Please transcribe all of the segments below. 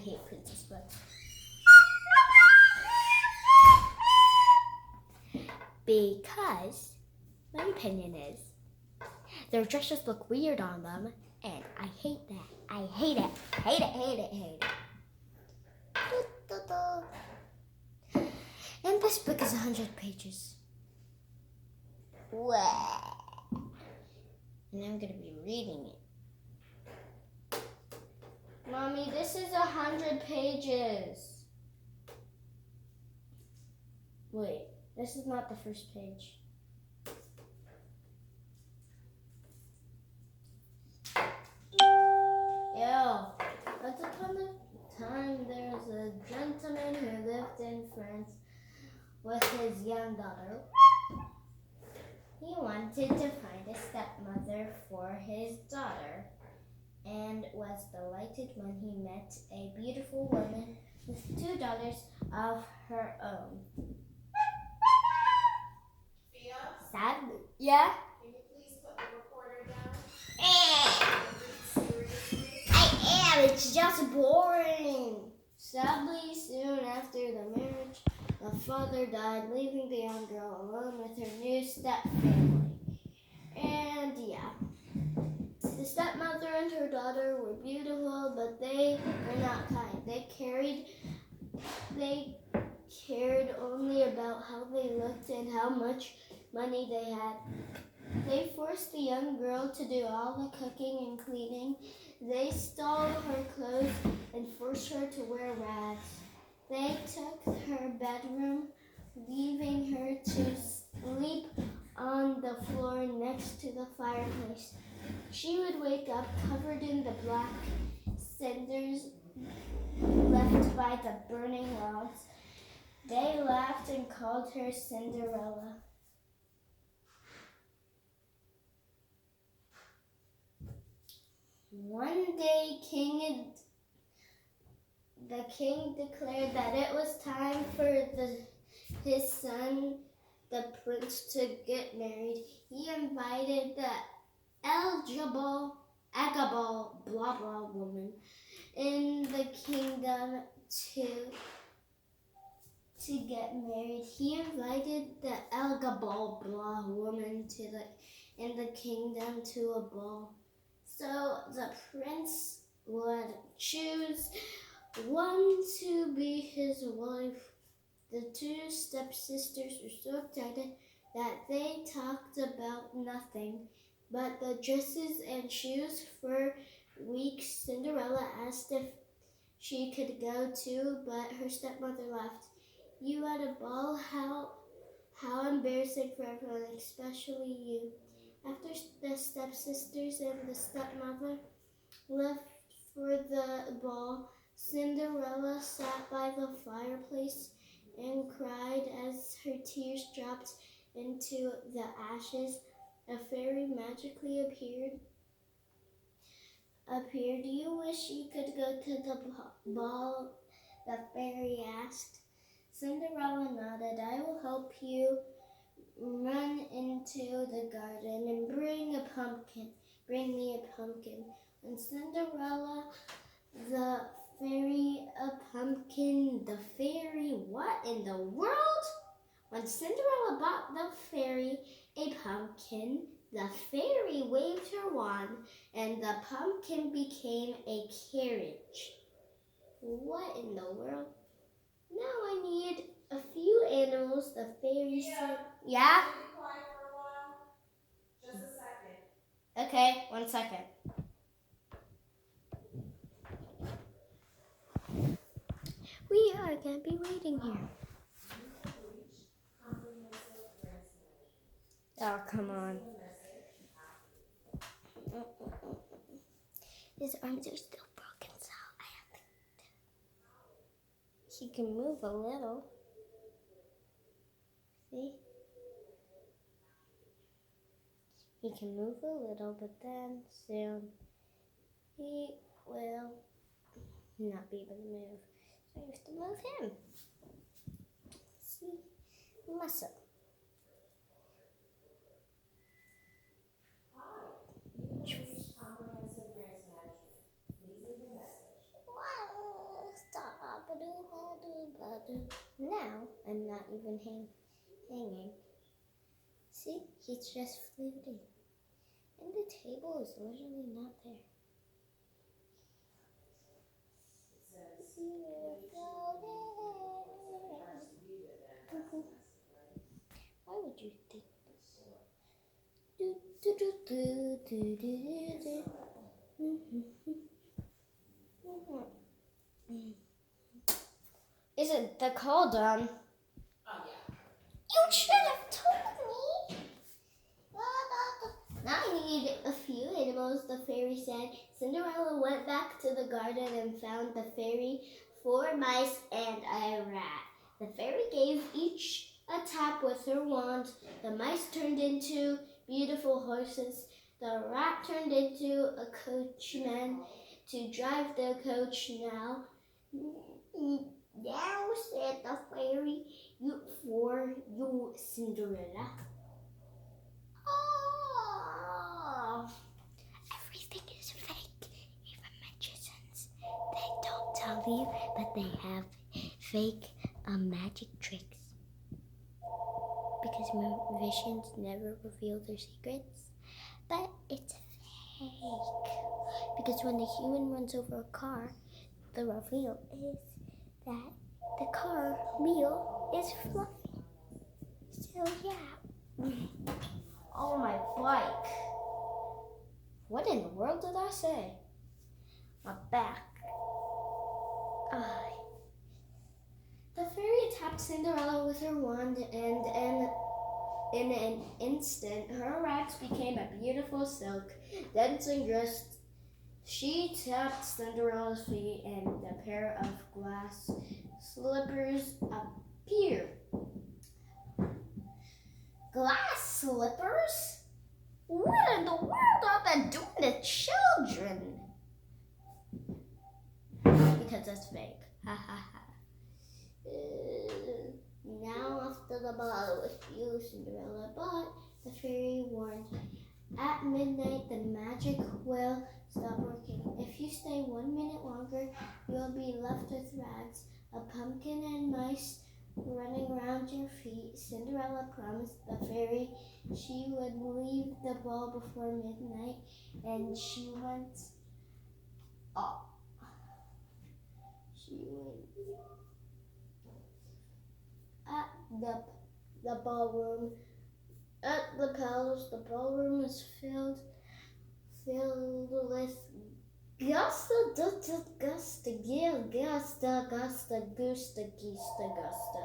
hate princess books. Because my opinion is their dresses look weird on them, and I hate that. I hate it. Hate it, hate it, hate it. And this book is 100 pages. Wow. And I'm going to be reading it. Mommy, this is 100 pages. Wait, this is not the first page. Once upon a time, there was a gentleman who lived in France with his young daughter. He wanted to find a stepmother for his daughter and was delighted when he met a beautiful woman with 2 daughters of her own. Fia? Sadly, yeah? Can you please put the recorder down? Seriously? I am. It's just boring. Sadly, soon after the marriage, the father died, leaving the young girl alone with her new stepfamily. And yeah, the stepmother and her daughter were beautiful, but they were not kind. They cared only about how they looked and how much money they had. They forced the young girl to do all the cooking and cleaning. They stole her clothes and forced her to wear rags. They took her bedroom, leaving her to sleep on the floor next to the fireplace. She would wake up covered in the black cinders left by the burning logs. They laughed and called her Cinderella. One day, the king declared that it was time for his son, the prince, to get married. He invited the eligible, blah blah woman in the kingdom to get married. He invited the eligible blah woman in the kingdom to a ball. So the prince would choose one to be his wife. The 2 stepsisters were so excited that they talked about nothing but the dresses and shoes for weeks. Cinderella asked if she could go too, but her stepmother laughed. You at a ball? How embarrassing for everyone, especially you. After the stepsisters and the stepmother left for the ball, Cinderella sat by the fireplace and cried as her tears dropped into the ashes. A fairy magically appeared. Do you wish you could go to the ball? The fairy asked. Cinderella nodded. I will help you. Run into the garden and bring me a pumpkin. And Cinderella, the fairy, a pumpkin. The fairy, what in the world? When Cinderella bought the fairy a pumpkin, the fairy waved her wand and the pumpkin became a carriage. What in the world? Now I need a few animals. The fairy said, yeah? Can you be quiet for a while? Just a second. Okay, 1 second. We are going to be waiting here. Oh, come on. His arms are still broken, so I have to... He can move a little. See? He can move a little, but then soon he will not be able to move. So you have to move him. See? Muscle. not even hanging. See, he's just floating. And the table is literally not there. You're floating. Why would you think do, do, do, do, do, do, do. Isn't the call done? Oh, yeah. You should have told me. Now I need a few animals, the fairy said. Cinderella went back to the garden and found the fairy, 4 mice, and a rat. The fairy gave each a tap with her wand. The mice turned into beautiful horses. The rat turned into a coachman to drive the coach now. Now, said the fairy, for you, Cinderella. Oh, everything is fake. Even magicians, they don't tell you that they have fake magic tricks. Because magicians never reveal their secrets. But it's fake. Because when the human runs over a car, the reveal is that the car wheel is fluffy. So yeah. Oh, my bike. What in the world did I say? My back. The fairy tapped Cinderella with her wand, and in an instant, her rags became a beautiful silk, dancing dress. She tapped Cinderella's feet, and a pair of glass slippers appeared. Glass slippers? What in the world are they doing to children? Because it's fake. Ha ha ha. Now off to the ball with you, Cinderella. But the fairy warned, at midnight the magic will stop working. If you stay 1 minute longer, you will be left with rags, a pumpkin, and mice running around your feet. Cinderella promised the fairy she would leave the ball before midnight, and she went up. She went at the ballroom. At the palace, the ballroom was filled with Gusta, Gusta, Gusta, Gusta, Gusta, Gusta, Gusta.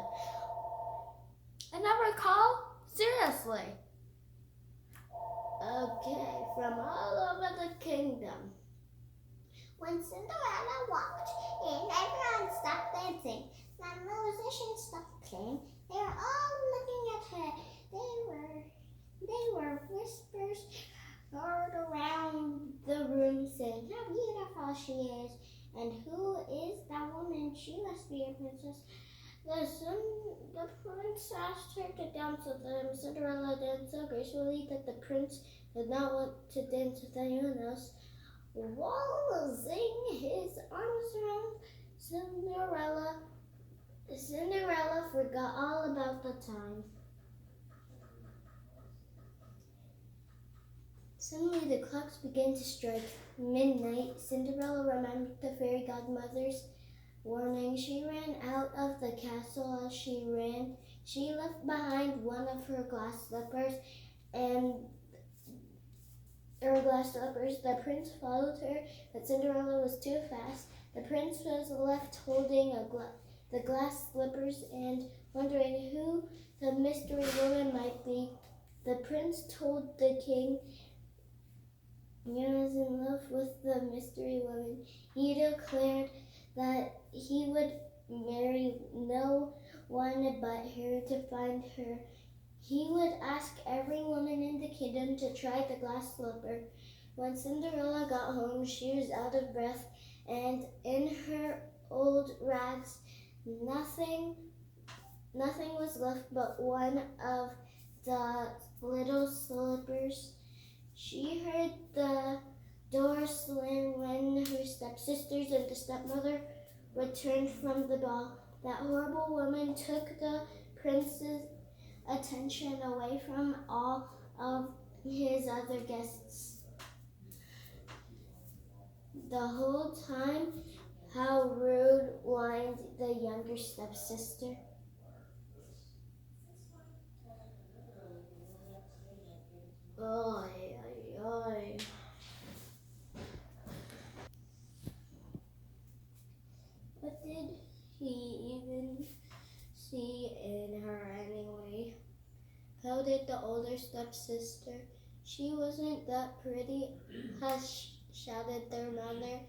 I never recall? Seriously. Okay, from all over the kingdom. When Cinderella walked in, everyone stopped dancing. The musicians stopped playing. They were all looking at her. They were whispers heard around the room saying how beautiful she is, and who is that woman? She must be a princess. The prince asked her to dance with him. Cinderella danced so gracefully that the prince did not want to dance with anyone else. Wallowing his arms around Cinderella forgot all about the time. Suddenly the clocks began to strike midnight. Cinderella remembered the fairy godmother's warning. She ran out of the castle. As she ran, she left behind one of her glass slippers, The prince followed her, but Cinderella was too fast. The prince was left holding the glass slippers and wondering who the mystery woman might be. The prince told the king he was in love with the mystery woman. He declared that he would marry no one but her to find her. He would ask every woman in the kingdom to try the glass slipper. When Cinderella got home, she was out of breath, and in her old rags, nothing was left but one of the little slippers. She heard the door slam when her stepsisters and the stepmother returned from the ball. That horrible woman took the prince's attention away from all of his other guests. The whole time, how rude, whined the younger stepsister. Oi, oi, oi. What did he even see in her anyway? How did the older stepsister? She wasn't that pretty. Hush, shouted their mother.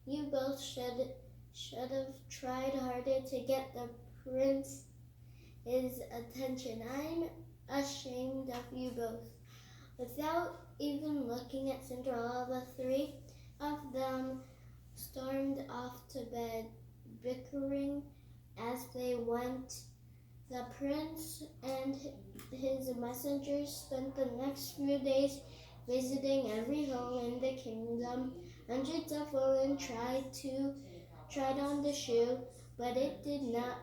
You both should have tried harder to get the prince's attention. I'm ashamed of you both. Without even looking at Cinderella, the three of them stormed off to bed, bickering as they went. The prince and his messengers spent the next few days visiting every home in the kingdom. Hundreds of women tried on the shoe, but it did not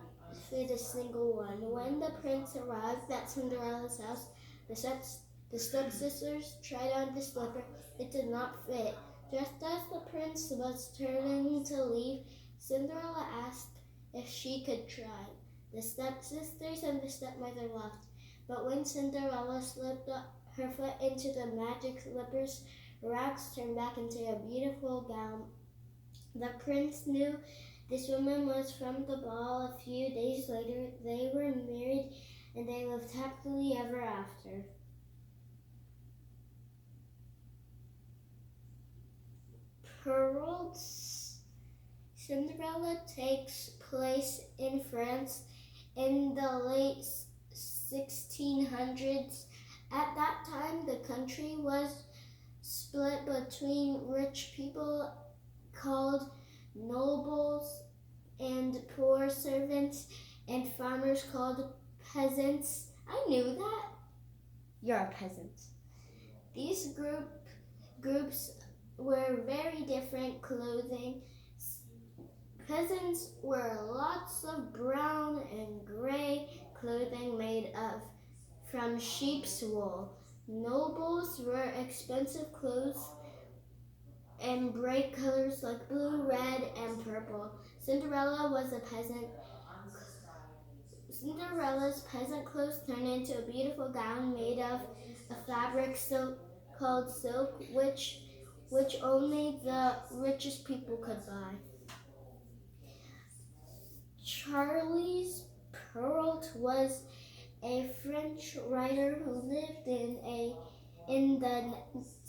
fit a single one. When the prince arrived at Cinderella's house, the stepsisters tried on the slipper. It did not fit. Just as the prince was turning to leave, Cinderella asked if she could try. The stepsisters and the stepmother laughed, but when Cinderella slipped her foot into the magic slippers, rags turned back into a beautiful gown. The prince knew this woman was from the ball. A few days later, they were married and they lived happily ever after. Pearls. Cinderella takes place in France in the late 1600s. At that time, the country was split between rich people called nobles and poor servants and farmers called peasants. I knew that. You're a peasant. These groups were very different clothing. Peasants wore lots of brown and gray clothing made from sheep's wool. Nobles wore expensive clothes in bright colors like blue, red, and purple. Cinderella's peasant clothes turned into a beautiful gown made of a fabric called silk, which only the richest people could buy. Charles Perrault was a French writer who lived in the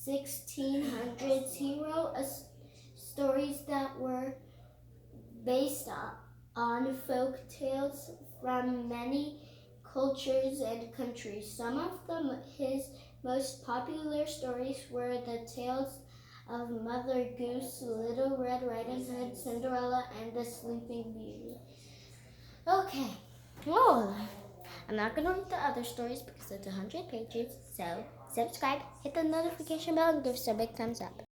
1600s. He wrote stories that were based on folk tales from many cultures and countries. Some of his most popular stories were the tales of Mother Goose, Little Red Riding Hood, Cinderella, and the Sleeping Beauty. Okay, well, I'm not going to read the other stories because it's 100 pages, so subscribe, hit the notification bell, and give us a big thumbs up.